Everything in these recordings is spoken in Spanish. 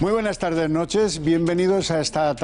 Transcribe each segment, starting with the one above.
Muy buenas tardes, noches. Bienvenidos a esta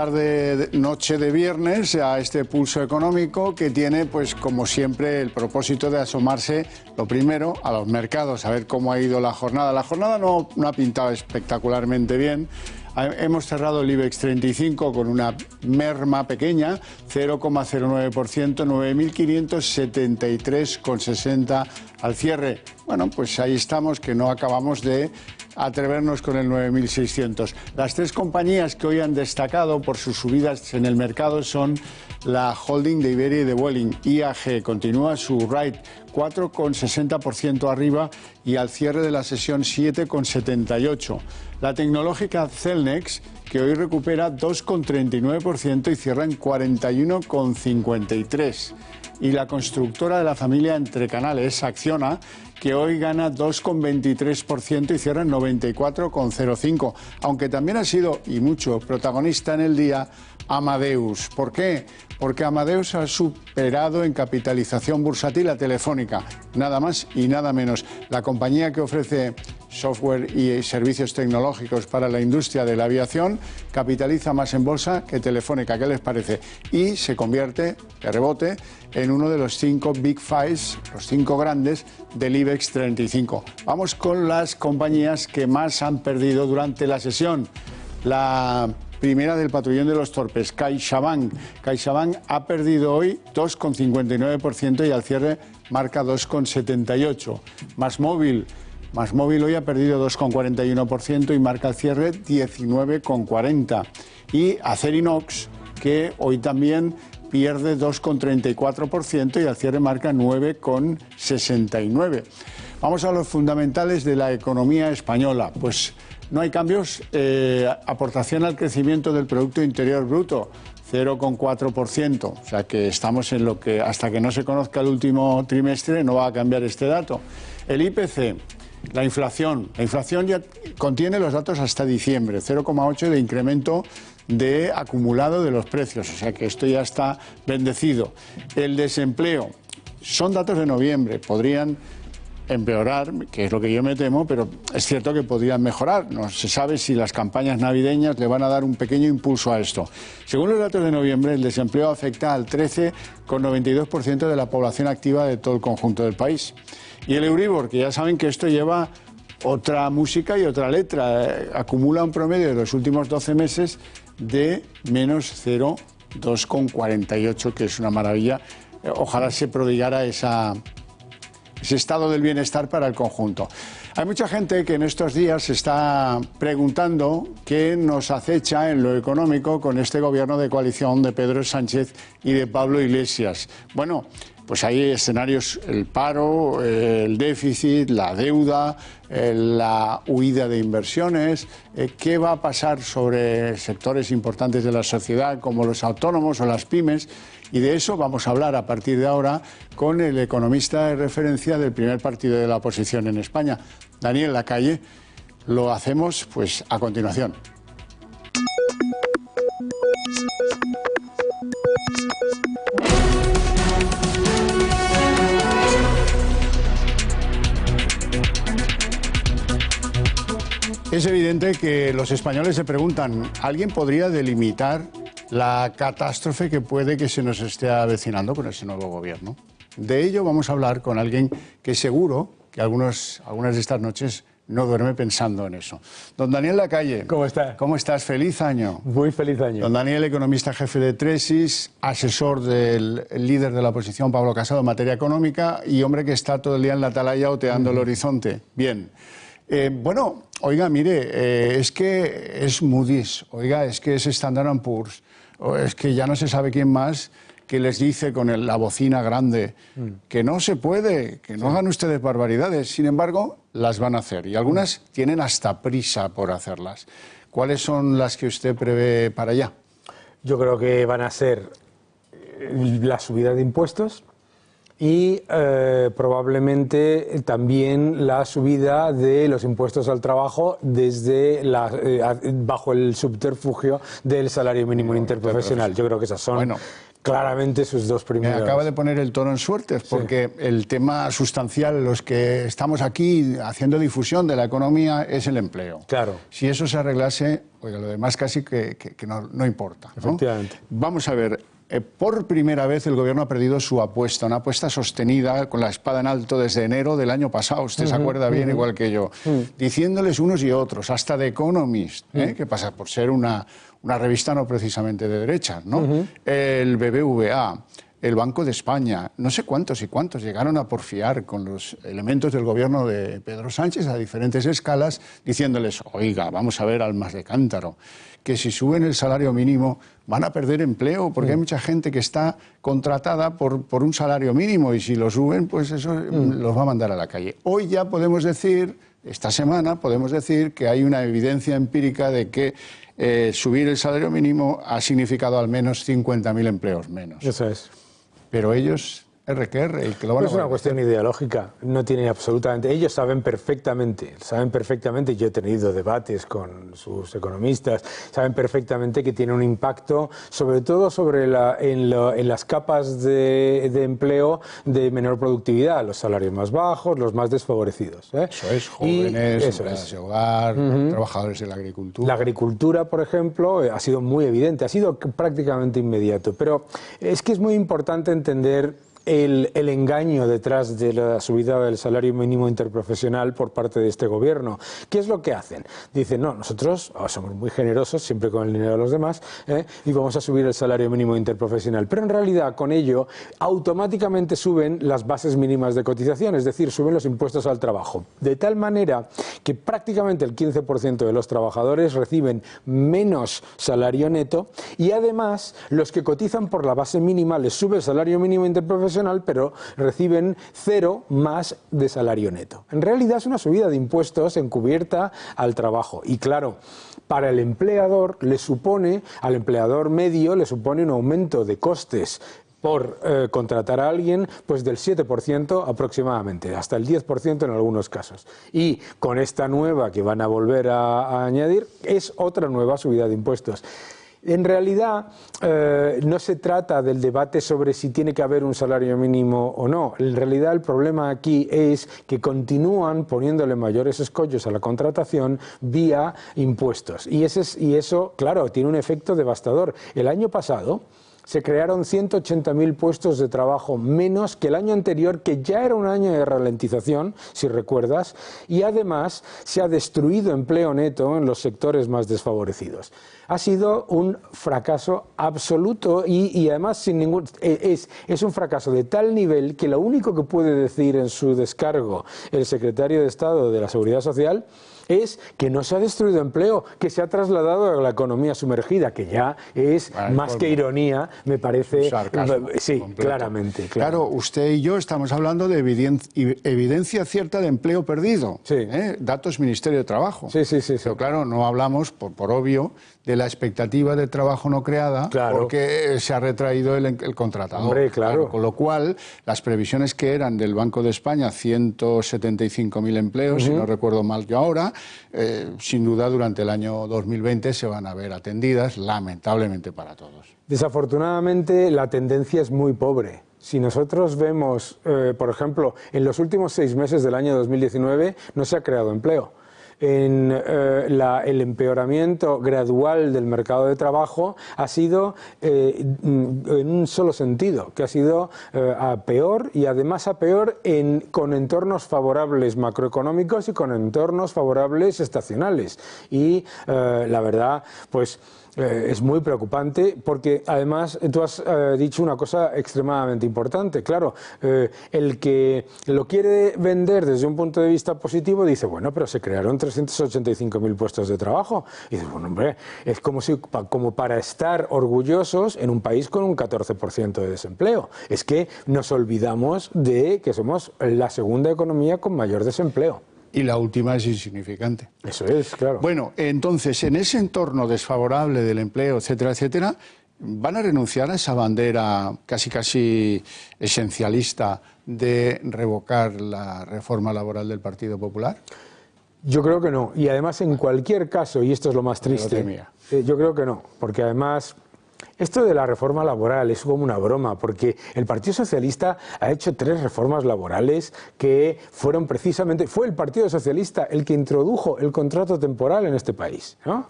noche de viernes, a este pulso económico que tiene, pues como siempre, el propósito de asomarse, lo primero, a los mercados, a ver cómo ha ido la jornada. La jornada no ha pintado espectacularmente bien. Hemos cerrado el IBEX 35 con una merma pequeña, 0,09%, 9.573,60 al cierre. Bueno, pues ahí estamos, que no acabamos de atrevernos con el 9.600. Las tres compañías que hoy han destacado por sus subidas en el mercado son la holding de Iberia y de Vueling. IAG continúa su ride 4,60% arriba y al cierre de la sesión 7,78%. La tecnológica Cellnex, que hoy recupera 2,39% y cierra en 41,53%. Y la constructora de la familia Entre Canales, Acciona, que hoy gana 2,23% y cierra en 94,05%. Aunque también ha sido, y mucho, protagonista en el día, Amadeus. ¿Por qué? Porque Amadeus ha superado en capitalización bursátil a Telefónica, nada más y nada menos. La compañía que ofrece software y servicios tecnológicos para la industria de la aviación capitaliza más en bolsa que Telefónica. ¿Qué les parece? Y se convierte, de rebote, en uno de los 5 Big Fives, los 5 grandes del IBEX 35. Vamos con las compañías que más han perdido durante la sesión. La primera del patrullón de los torpes, CaixaBank. CaixaBank ha perdido hoy 2,59% y al cierre marca 2,78%. MásMóvil hoy ha perdido 2,41% y marca al cierre 19,40%. Y Acerinox, que hoy también pierde 2,34% y al cierre marca 9,69%. Vamos a los fundamentales de la economía española. Pues no hay cambios. Aportación al crecimiento del Producto Interior Bruto, 0,4%. O sea que estamos en lo que, hasta que no se conozca el último trimestre, no va a cambiar este dato. El IPC, la inflación ya contiene los datos hasta diciembre, 0,8% de incremento de acumulado de los precios. O sea que esto ya está bendecido. El desempleo, son datos de noviembre, podrían empeorar, que es lo que yo me temo, pero es cierto que podrían mejorar. No se sabe si las campañas navideñas le van a dar un pequeño impulso a esto. Según los datos de noviembre, el desempleo afecta al 13,92% de la población activa de todo el conjunto del país. Y el Euribor, que ya saben que esto lleva otra música y otra letra, acumula un promedio de los últimos 12 meses de menos 0,248, que es una maravilla. Ojalá se prodigara ese estado del bienestar para el conjunto. Hay mucha gente que en estos días se está preguntando qué nos acecha en lo económico con este gobierno de coalición de Pedro Sánchez y de Pablo Iglesias. Bueno, pues hay escenarios, el paro, el déficit, la deuda, la huida de inversiones. ¿Qué va a pasar sobre sectores importantes de la sociedad como los autónomos o las pymes? Y de eso vamos a hablar a partir de ahora con el economista de referencia del primer partido de la oposición en España, Daniel Lacalle. Lo hacemos pues a continuación. Es evidente que los españoles se preguntan, ¿alguien podría delimitar la catástrofe que puede que se nos esté avecinando con ese nuevo gobierno? De ello vamos a hablar con alguien que seguro que algunas de estas noches no duerme pensando en eso. Don Daniel Lacalle. ¿Cómo está? ¿Cómo estás? Feliz año. Muy feliz año. Don Daniel, economista jefe de Tresis, asesor del líder de la oposición, Pablo Casado, en materia económica y hombre que está todo el día en la atalaya oteando el horizonte. Bien. Bueno, oiga, mire, es que es Moody's, oiga, es que es Standard & Poor's, es que ya no se sabe quién más que les dice con la bocina grande que no se puede, que no hagan ustedes barbaridades. Sin embargo, las van a hacer y algunas tienen hasta prisa por hacerlas. ¿Cuáles son las que usted prevé para allá? Yo creo que van a ser la subida de impuestos y probablemente también la subida de los impuestos al trabajo desde bajo el subterfugio del salario mínimo interprofesional. Yo creo que esas son claramente sus dos primeras. Me acaba de poner el tono en suertes, porque el tema sustancial, los que estamos aquí haciendo difusión de la economía, es el empleo. Claro. Si eso se arreglase, oiga, lo demás casi que no importa, ¿no? Efectivamente. Vamos a ver. Por primera vez el Gobierno ha perdido su apuesta, una apuesta sostenida con la espada en alto desde enero del año pasado, usted se acuerda bien igual que yo, diciéndoles unos y otros, hasta The Economist, que pasa por ser una revista no precisamente de derechas, ¿no? El BBVA, el Banco de España, no sé cuántos y cuántos llegaron a porfiar con los elementos del gobierno de Pedro Sánchez a diferentes escalas, diciéndoles, oiga, vamos a ver almas de cántaro, que si suben el salario mínimo van a perder empleo, porque hay mucha gente que está contratada por un salario mínimo y si lo suben, pues eso los va a mandar a la calle. Hoy ya podemos decir, esta semana podemos decir que hay una evidencia empírica de que subir el salario mínimo ha significado al menos 50.000 empleos menos. Eso es. Pero ellos, R que R, y que lo van a es una cuestión ideológica, no tiene absolutamente... Ellos saben perfectamente, y yo he tenido debates con sus economistas, saben perfectamente que tiene un impacto, sobre todo en las capas de empleo de menor productividad, los salarios más bajos, los más desfavorecidos. Eso es, jóvenes, empleadas de hogar, trabajadores de la agricultura. La agricultura, por ejemplo, ha sido muy evidente, ha sido prácticamente inmediato, pero es que es muy importante entender el engaño detrás de la subida del salario mínimo interprofesional por parte de este gobierno. ¿Qué es lo que hacen? Dicen, no, nosotros somos muy generosos, siempre con el dinero de los demás, y vamos a subir el salario mínimo interprofesional. Pero en realidad, con ello, automáticamente suben las bases mínimas de cotización, es decir, suben los impuestos al trabajo. De tal manera que prácticamente el 15% de los trabajadores reciben menos salario neto y además los que cotizan por la base mínima les sube el salario mínimo interprofesional, pero reciben 0 más de salario neto. En realidad es una subida de impuestos encubierta al trabajo. Y claro, para el empleador al empleador medio le supone un aumento de costes por contratar a alguien pues del 7% aproximadamente, hasta el 10% en algunos casos. Y con esta nueva que van a volver a añadir, es otra nueva subida de impuestos. En realidad, no se trata del debate sobre si tiene que haber un salario mínimo o no. En realidad, el problema aquí es que continúan poniéndole mayores escollos a la contratación vía impuestos. Y eso, claro, tiene un efecto devastador. El año pasado se crearon 180.000 puestos de trabajo menos que el año anterior, que ya era un año de ralentización, si recuerdas, y además se ha destruido empleo neto en los sectores más desfavorecidos. Ha sido un fracaso absoluto y además es un fracaso de tal nivel que lo único que puede decir en su descargo el secretario de Estado de la Seguridad Social es que no se ha destruido empleo, que se ha trasladado a la economía sumergida, que ya es más que ironía, me parece. Sí, claramente. Claro, usted y yo estamos hablando de evidencia cierta de empleo perdido. Sí. Datos Ministerio de Trabajo. Sí. Pero claro, no hablamos, por obvio, de la expectativa de trabajo no creada, porque se ha retraído el contratador. Hombre, claro. Con lo cual, las previsiones que eran del Banco de España, 175.000 empleos, si no recuerdo mal yo ahora, sin duda durante el año 2020 se van a ver atendidas, lamentablemente para todos. Desafortunadamente, la tendencia es muy pobre. Si nosotros vemos, por ejemplo, en los últimos 6 meses del año 2019 no se ha creado empleo. El empeoramiento gradual del mercado de trabajo ha sido en un solo sentido, que ha sido a peor y además a peor con entornos favorables macroeconómicos y con entornos favorables estacionales. Y la verdad, pues es muy preocupante porque además tú has dicho una cosa extremadamente importante. Claro, el que lo quiere vender desde un punto de vista positivo dice, bueno, pero se crearon 385.000 puestos de trabajo. Y dices, bueno, hombre, es como para estar orgullosos en un país con un 14% de desempleo. Es que nos olvidamos de que somos la segunda economía con mayor desempleo. Y la última es insignificante. Eso es, claro. Bueno, entonces, en ese entorno desfavorable del empleo, etcétera, etcétera, ¿van a renunciar a esa bandera casi esencialista de revocar la reforma laboral del Partido Popular? Yo creo que no. Y además, en cualquier caso, y esto es lo más triste, yo creo que no, porque además esto de la reforma laboral es como una broma, porque el Partido Socialista ha hecho 3 reformas laborales que fueron precisamente... Fue el Partido Socialista el que introdujo el contrato temporal en este país, ¿no?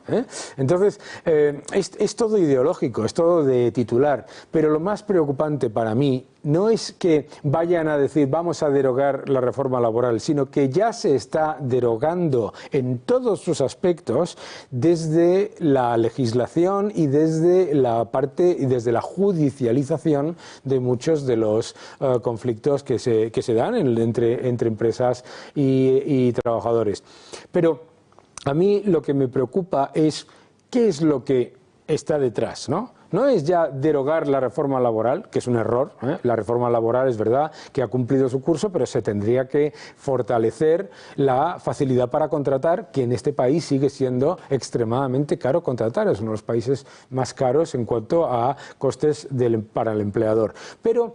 Entonces, es todo ideológico, es todo de titular, pero lo más preocupante para mí no es que vayan a decir vamos a derogar la reforma laboral, sino que ya se está derogando en todos sus aspectos desde la legislación y desde la parte y desde la judicialización de muchos de los conflictos que se dan entre empresas y trabajadores. Pero a mí lo que me preocupa es qué es lo que está detrás, ¿no? No es ya derogar la reforma laboral, que es un error, ¿eh? La reforma laboral es verdad que ha cumplido su curso, pero se tendría que fortalecer la facilidad para contratar, que en este país sigue siendo extremadamente caro contratar. Es uno de los países más caros en cuanto a costes para el empleador. Pero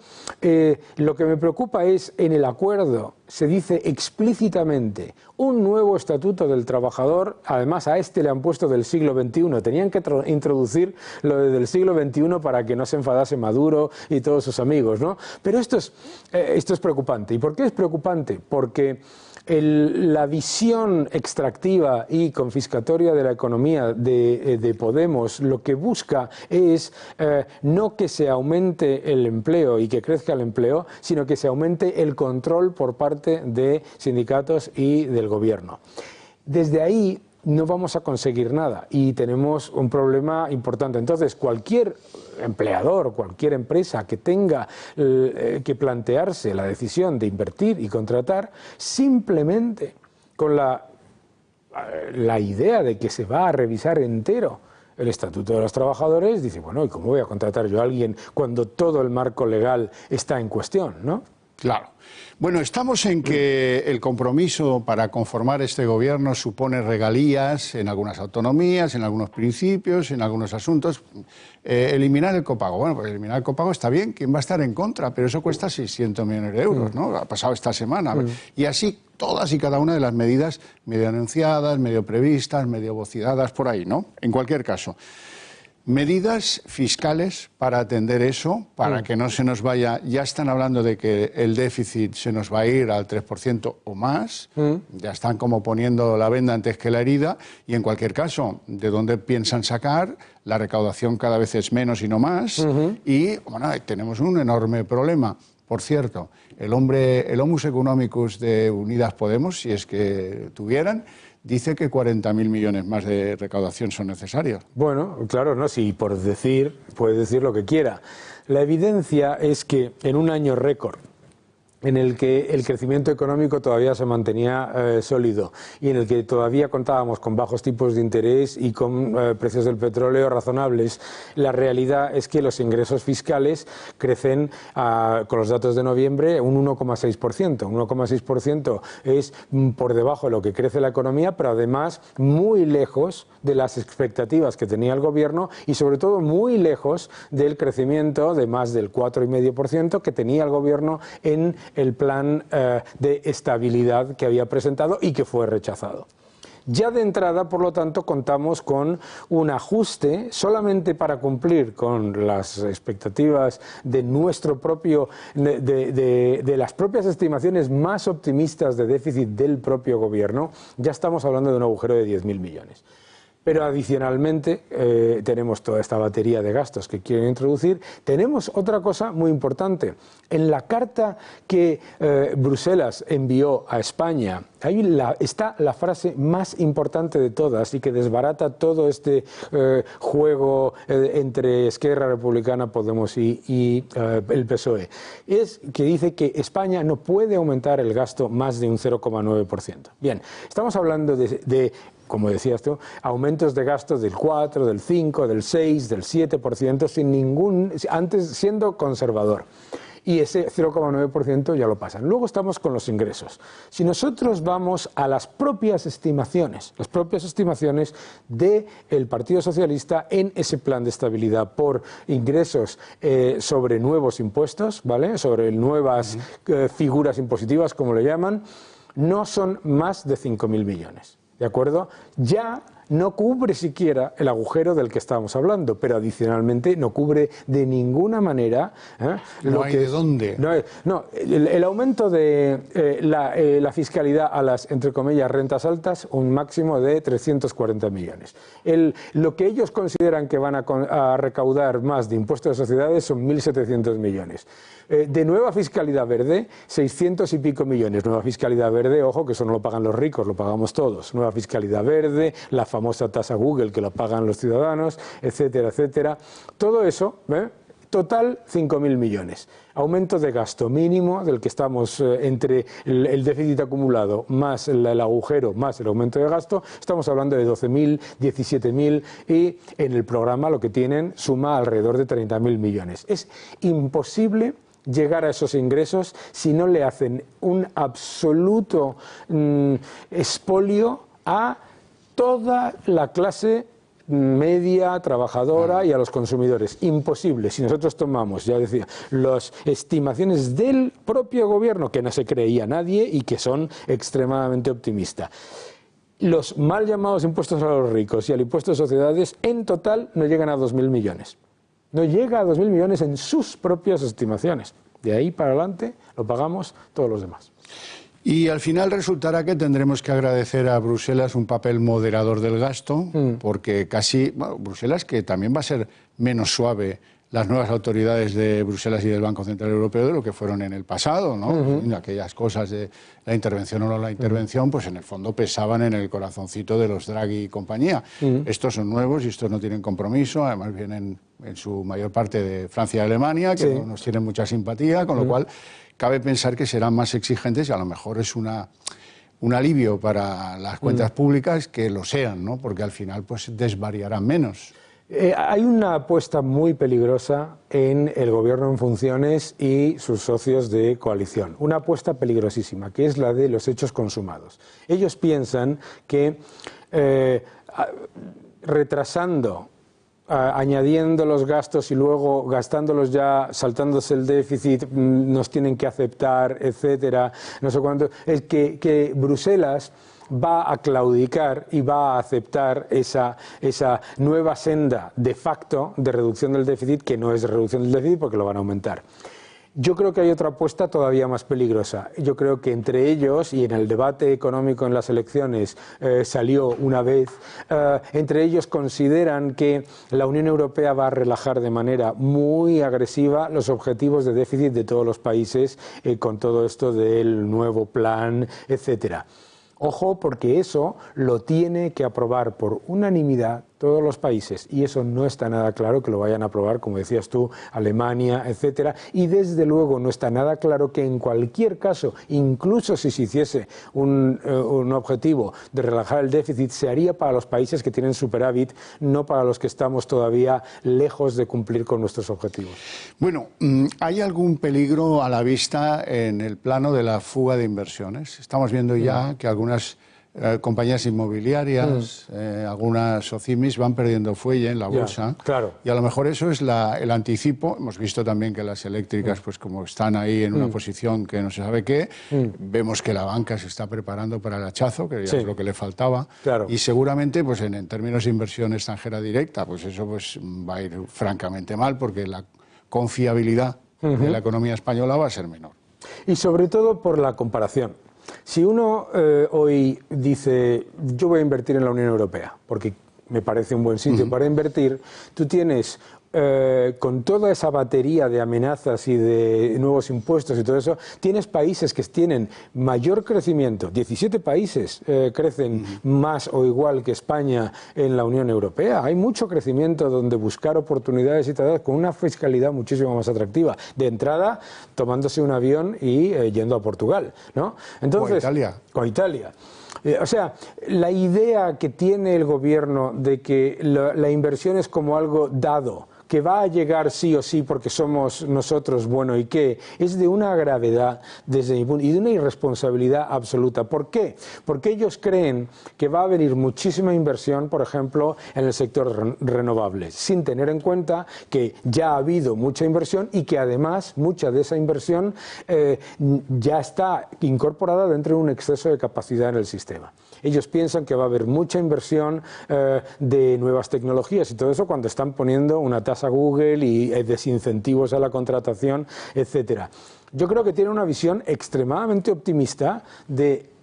lo que me preocupa es, en el acuerdo se dice explícitamente un nuevo estatuto del trabajador. Además, a este le han puesto del siglo XXI. Tenían que introducir lo del siglo XXI para que no se enfadase Maduro y todos sus amigos, ¿no? Pero esto es preocupante. ¿Y por qué es preocupante? Porque la visión extractiva y confiscatoria de la economía de Podemos lo que busca es no que se aumente el empleo y que crezca el empleo, sino que se aumente el control por parte de sindicatos y del gobierno. Desde ahí no vamos a conseguir nada y tenemos un problema importante. Entonces, cualquier empleador, cualquier empresa que tenga que plantearse la decisión de invertir y contratar, simplemente con la idea de que se va a revisar entero el Estatuto de los Trabajadores, dice, bueno, ¿y cómo voy a contratar yo a alguien cuando todo el marco legal está en cuestión, ¿no? Claro. Bueno, estamos en que el compromiso para conformar este gobierno supone regalías en algunas autonomías, en algunos principios, en algunos asuntos. Eliminar el copago. Bueno, pues eliminar el copago está bien. ¿Quién va a estar en contra? Pero eso cuesta 600 millones de euros, ¿no? Ha pasado esta semana. Y así todas y cada una de las medidas medio anunciadas, medio previstas, medio vocidadas por ahí, ¿no? En cualquier caso. Medidas fiscales para atender eso, para que no se nos vaya... Ya están hablando de que el déficit se nos va a ir al 3% o más. Ya están como poniendo la venda antes que la herida. Y en cualquier caso, ¿de dónde piensan sacar? La recaudación cada vez es menos y no más. Y bueno, tenemos un enorme problema. Por cierto, el Homus Economicus de Unidas Podemos, si es que tuvieran, dice que 40.000 millones más de recaudación son necesarios. Bueno, claro, no, si por decir, puede decir lo que quiera. La evidencia es que en un año récord, en el que el crecimiento económico todavía se mantenía sólido y en el que todavía contábamos con bajos tipos de interés y con precios del petróleo razonables, la realidad es que los ingresos fiscales crecen, con los datos de noviembre, un 1,6%. Un 1,6% es por debajo de lo que crece la economía, pero además muy lejos de las expectativas que tenía el gobierno y sobre todo muy lejos del crecimiento de más del 4,5% que tenía el gobierno en el plan de estabilidad que había presentado y que fue rechazado. Ya de entrada, por lo tanto, contamos con un ajuste solamente para cumplir con las expectativas de nuestro propio, de las propias estimaciones más optimistas de déficit del propio gobierno. Ya estamos hablando de un agujero de 10.000 millones. Pero adicionalmente tenemos toda esta batería de gastos que quieren introducir. Tenemos otra cosa muy importante. En la carta que Bruselas envió a España, ahí está la frase más importante de todas y que desbarata todo este juego entre Esquerra Republicana, Podemos y el PSOE. Es que dice que España no puede aumentar el gasto más de un 0,9%. Bien, estamos hablando de como decías tú, aumentos de gastos del 4, del 5, del 6, del 7%, antes siendo conservador. y ese 0,9% ya lo pasan. Luego estamos con los ingresos. Si nosotros vamos a las propias estimaciones del Partido Socialista en ese plan de estabilidad por ingresos sobre nuevos impuestos, ¿vale? Sobre nuevas figuras impositivas, como le llaman, no son más de 5.000 millones. ¿De acuerdo? Ya no cubre siquiera el agujero del que estábamos hablando, pero adicionalmente no cubre de ninguna manera no hay de dónde. El aumento de la fiscalidad a las, entre comillas, rentas altas, un máximo de 340 millones. Lo que ellos consideran que van a recaudar más de impuestos de sociedades son 1.700 millones. De nueva fiscalidad verde, 600 y pico millones. Nueva fiscalidad verde, ojo, que eso no lo pagan los ricos, lo pagamos todos. Nueva fiscalidad verde, la famosa tasa Google que la pagan los ciudadanos, etcétera, etcétera. Todo eso, total 5.000 millones. Aumento de gasto mínimo del que estamos entre el déficit acumulado más el agujero más el aumento de gasto, estamos hablando de 12.000, 17.000 y en el programa lo que tienen suma alrededor de 30.000 millones. Es imposible llegar a esos ingresos si no le hacen un absoluto expolio a toda la clase media, trabajadora y a los consumidores. Imposible. Si nosotros tomamos, ya decía, las estimaciones del propio gobierno, que no se creía nadie y que son extremadamente optimistas. Los mal llamados impuestos a los ricos y el impuesto de sociedades en total no llegan a 2.000 millones. No llega a 2.000 millones en sus propias estimaciones. De ahí para adelante lo pagamos todos los demás. Y al final resultará que tendremos que agradecer a Bruselas un papel moderador del gasto, porque Bruselas, que también va a ser menos suave las nuevas autoridades de Bruselas y del Banco Central Europeo de lo que fueron en el pasado, ¿no? Aquellas cosas de la intervención o no la intervención, pues en el fondo pesaban en el corazoncito de los Draghi y compañía. Estos son nuevos y estos no tienen compromiso, además vienen en su mayor parte de Francia y Alemania, que no nos tienen mucha simpatía, con lo cual cabe pensar que serán más exigentes y a lo mejor es un alivio para las cuentas públicas que lo sean, ¿no? Porque al final pues desvariarán menos. Hay una apuesta muy peligrosa en el gobierno en funciones y sus socios de coalición. Una apuesta peligrosísima, que es la de los hechos consumados. Ellos piensan que retrasando, añadiendo los gastos y luego gastándolos ya, saltándose el déficit, nos tienen que aceptar, etcétera, no sé cuánto, es que Bruselas va a claudicar y va a aceptar esa nueva senda de facto de reducción del déficit, que no es reducción del déficit porque lo van a aumentar. Yo creo que hay otra apuesta todavía más peligrosa. Yo creo que entre ellos, y en el debate económico en las elecciones salió una vez, entre ellos consideran que la Unión Europea va a relajar de manera muy agresiva los objetivos de déficit de todos los países con todo esto del nuevo plan, etcétera. Ojo, porque eso lo tiene que aprobar por unanimidad todos los países y eso no está nada claro que lo vayan a aprobar, como decías tú, Alemania, etcétera, y desde luego no está nada claro que en cualquier caso, incluso si se hiciese un objetivo de relajar el déficit, se haría para los países que tienen superávit, no para los que estamos todavía lejos de cumplir con nuestros objetivos. Bueno, ¿hay algún peligro a la vista en el plano de la fuga de inversiones? Estamos viendo ya que algunas compañías inmobiliarias, algunas OCIMIS van perdiendo fuelle en la bolsa. Claro. Y a lo mejor eso es el anticipo. Hemos visto también que las eléctricas, pues como están ahí en una posición que no se sabe qué, vemos que la banca se está preparando para el hachazo, que ya es lo que le faltaba. Claro. Y seguramente, pues en términos de inversión extranjera directa, pues eso pues va a ir francamente mal, porque la confiabilidad de la economía española va a ser menor. Y sobre todo por la comparación. Si uno hoy dice, yo voy a invertir en la Unión Europea, porque me parece un buen sitio para invertir, tú tienes, con toda esa batería de amenazas y de nuevos impuestos y todo eso, tienes países que tienen mayor crecimiento, 17 países crecen más o igual que España en la Unión Europea. Hay mucho crecimiento donde buscar oportunidades y tal, con una fiscalidad muchísimo más atractiva. De entrada, tomándose un avión y yendo a Portugal, ¿no? Entonces, o a Italia. Con Italia. O sea, la idea que tiene el gobierno de que la inversión es como algo dado, que va a llegar sí o sí porque somos nosotros, bueno, ¿y qué? Es de una gravedad desde mi punto y de una irresponsabilidad absoluta. ¿Por qué? Porque ellos creen que va a venir muchísima inversión, por ejemplo, en el sector renovable, sin tener en cuenta que ya ha habido mucha inversión y que además mucha de esa inversión ya está incorporada dentro de un exceso de capacidad en el sistema. Ellos piensan que va a haber mucha inversión de nuevas tecnologías y todo eso cuando están poniendo una tasa Google y desincentivos a la contratación, etcétera. Yo creo que tienen una visión extremadamente optimista de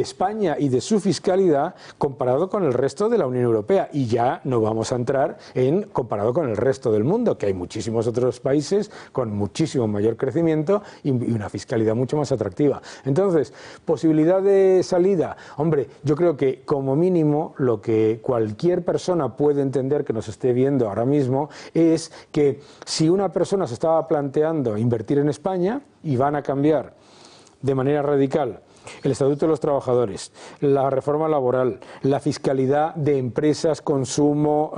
España y de su fiscalidad comparado con el resto de la Unión Europea, y ya no vamos a entrar en comparado con el resto del mundo, que hay muchísimos otros países con muchísimo mayor crecimiento y una fiscalidad mucho más atractiva. Entonces, posibilidad de salida, hombre, yo creo que como mínimo lo que cualquier persona puede entender que nos esté viendo ahora mismo es que si una persona se estaba planteando invertir en España y van a cambiar de manera radical el Estatuto de los Trabajadores, la reforma laboral, la fiscalidad de empresas, consumo,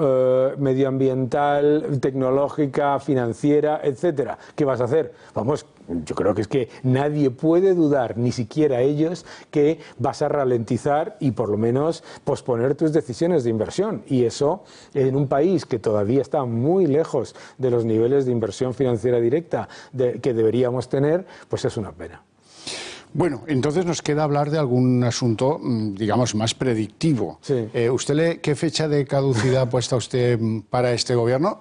medioambiental, tecnológica, financiera, etcétera. ¿Qué vas a hacer? Vamos, yo creo que es que nadie puede dudar, ni siquiera ellos, que vas a ralentizar y por lo menos posponer tus decisiones de inversión. Y eso, en un país que todavía está muy lejos de los niveles de inversión financiera directa que deberíamos tener, pues es una pena. Bueno, entonces nos queda hablar de algún asunto, digamos, más predictivo. Sí. ¿Qué fecha de caducidad ha puesto usted para este gobierno?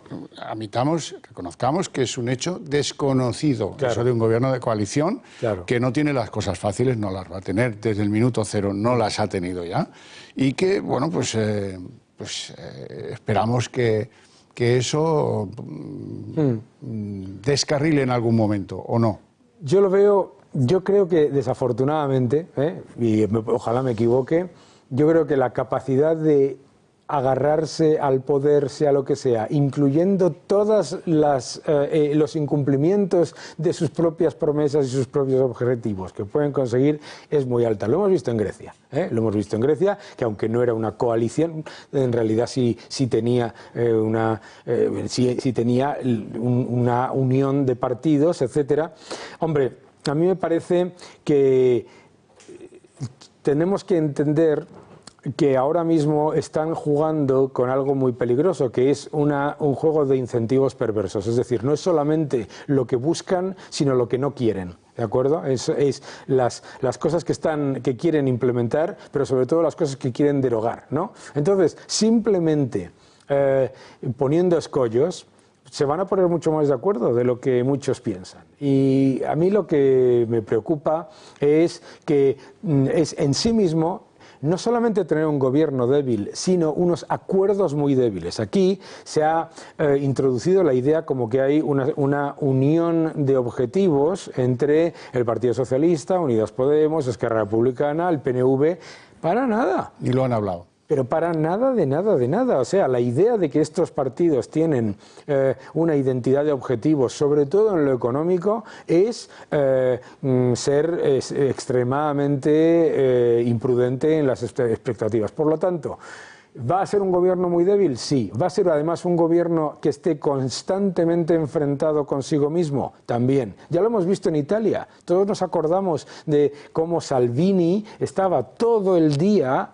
Reconozcamos que es un hecho desconocido. Claro. Eso de un gobierno de coalición, claro, que no tiene las cosas fáciles, no las va a tener desde el minuto cero, no las ha tenido ya. Y que, bueno, esperamos que eso descarrile en algún momento, ¿o no? Yo creo que desafortunadamente, y ojalá me equivoque, yo creo que la capacidad de agarrarse al poder, sea lo que sea, incluyendo todos los incumplimientos de sus propias promesas y sus propios objetivos que pueden conseguir, es muy alta. Lo hemos visto en Grecia, lo hemos visto en Grecia, que aunque no era una coalición, en realidad sí tenía una unión de partidos, etcétera. Hombre, a mí me parece que tenemos que entender que ahora mismo están jugando con algo muy peligroso, que es un juego de incentivos perversos. Es decir, no es solamente lo que buscan, sino lo que no quieren. ¿De acuerdo? Es las cosas que quieren implementar, pero sobre todo las cosas que quieren derogar, ¿no? Entonces, simplemente poniendo escollos, se van a poner mucho más de acuerdo de lo que muchos piensan. Y a mí lo que me preocupa es que es en sí mismo no solamente tener un gobierno débil, sino unos acuerdos muy débiles. Aquí se ha introducido la idea como que hay una unión de objetivos entre el Partido Socialista, Unidas Podemos, Esquerra Republicana, el PNV, para nada. Y lo han hablado. Pero para nada de nada de nada. O sea, la idea de que estos partidos tienen una identidad de objetivos, sobre todo en lo económico, es ser extremadamente imprudente en las expectativas. Por lo tanto, ¿va a ser un gobierno muy débil? Sí. ¿Va a ser además un gobierno que esté constantemente enfrentado consigo mismo? También. Ya lo hemos visto en Italia. Todos nos acordamos de cómo Salvini estaba todo el día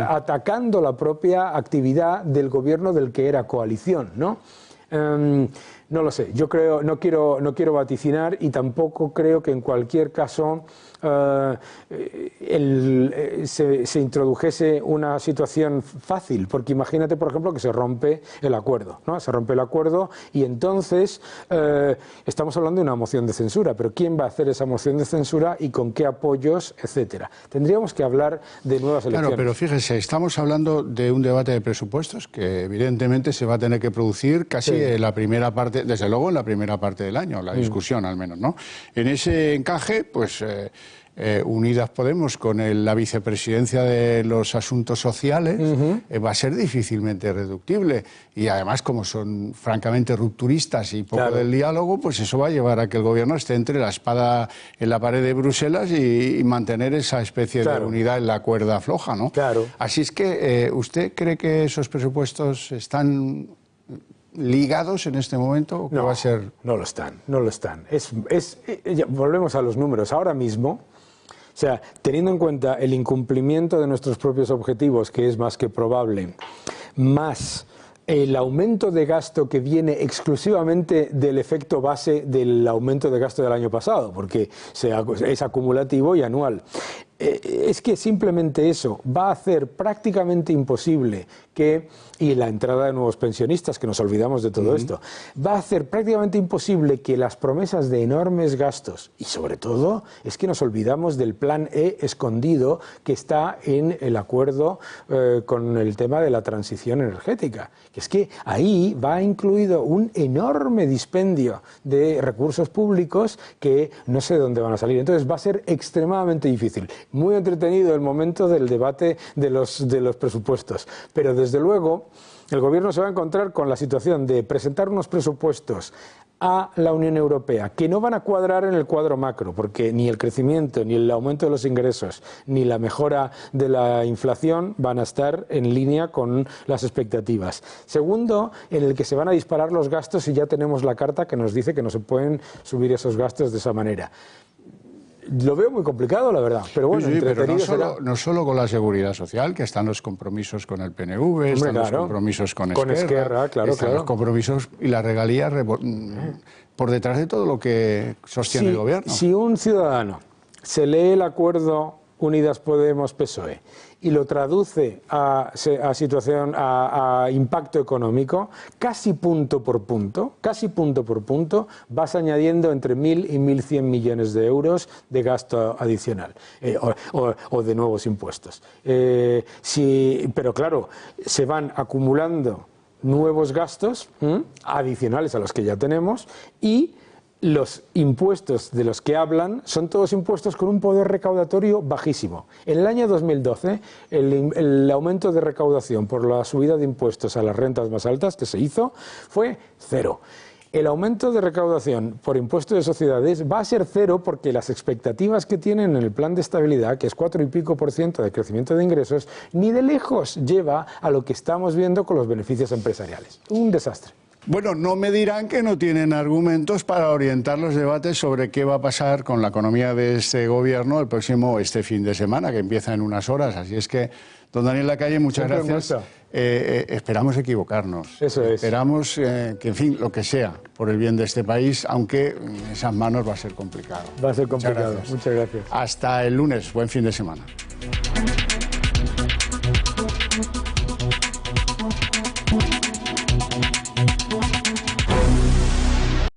atacando la propia actividad del gobierno del que era coalición, ¿no? No lo sé, yo creo, no quiero vaticinar y tampoco creo que en cualquier caso se introdujese una situación fácil, porque imagínate, por ejemplo, que se rompe el acuerdo, ¿no? Se rompe el acuerdo y entonces estamos hablando de una moción de censura, pero ¿quién va a hacer esa moción de censura y con qué apoyos, etcétera? Tendríamos que hablar de nuevas elecciones. Claro, pero fíjese, estamos hablando de un debate de presupuestos que evidentemente se va a tener que producir casi en la primera parte, desde luego en la primera parte del año, la discusión al menos, ¿no? En ese encaje, pues Unidas Podemos con la vicepresidencia de los asuntos sociales, va a ser difícilmente reductible. Y además, como son francamente rupturistas y poco del diálogo, pues eso va a llevar a que el gobierno esté entre la espada en la pared de Bruselas y mantener esa especie de unidad en la cuerda floja, ¿no? Así es que, ¿usted cree que esos presupuestos están ligados en este momento? ¿O qué va a ser? No lo están, no lo están. Volvemos a los números. Ahora mismo, o sea, teniendo en cuenta el incumplimiento de nuestros propios objetivos, que es más que probable, más el aumento de gasto que viene exclusivamente del efecto base del aumento de gasto del año pasado, porque es acumulativo y anual. Es que simplemente eso va a hacer prácticamente imposible y la entrada de nuevos pensionistas, que nos olvidamos de todo esto, va a hacer prácticamente imposible que las promesas de enormes gastos, y sobre todo es que nos olvidamos del plan E escondido que está en el acuerdo con el tema de la transición energética, que es que ahí va incluido un enorme dispendio de recursos públicos que no sé de dónde van a salir. Entonces va a ser extremadamente difícil. Muy entretenido el momento del debate de los presupuestos, pero desde luego el gobierno se va a encontrar con la situación de presentar unos presupuestos a la Unión Europea que no van a cuadrar en el cuadro macro, porque ni el crecimiento, ni el aumento de los ingresos, ni la mejora de la inflación van a estar en línea con las expectativas. Segundo, en el que se van a disparar los gastos y ya tenemos la carta que nos dice que no se pueden subir esos gastos de esa manera. Lo veo muy complicado, la verdad, pero bueno, pero no solo con la seguridad social, que están los compromisos con el PNV, están los compromisos con Esquerra, están los compromisos y las regalías por detrás de todo lo que sostiene el gobierno. Si un ciudadano se lee el acuerdo Unidas Podemos-PSOE y lo traduce a impacto económico, casi punto por punto, vas añadiendo entre 1.000 y 1.100 millones de euros de gasto adicional o de nuevos impuestos. Pero claro, se van acumulando nuevos gastos adicionales a los que ya tenemos y los impuestos de los que hablan son todos impuestos con un poder recaudatorio bajísimo. En el año 2012, el aumento de recaudación por la subida de impuestos a las rentas más altas que se hizo fue 0. El aumento de recaudación por impuesto de sociedades va a ser 0 porque las expectativas que tienen en el plan de estabilidad, que es 4 y pico % de crecimiento de ingresos, ni de lejos lleva a lo que estamos viendo con los beneficios empresariales. Un desastre. Bueno, no me dirán que no tienen argumentos para orientar los debates sobre qué va a pasar con la economía de este gobierno este fin de semana, que empieza en unas horas. Así es que, don Daniel Lacalle, muchas gracias. Esperamos equivocarnos. Eso es. Esperamos que, en fin, lo que sea, por el bien de este país, aunque en esas manos va a ser complicado. Va a ser complicado. Muchas gracias. Hasta el lunes. Buen fin de semana.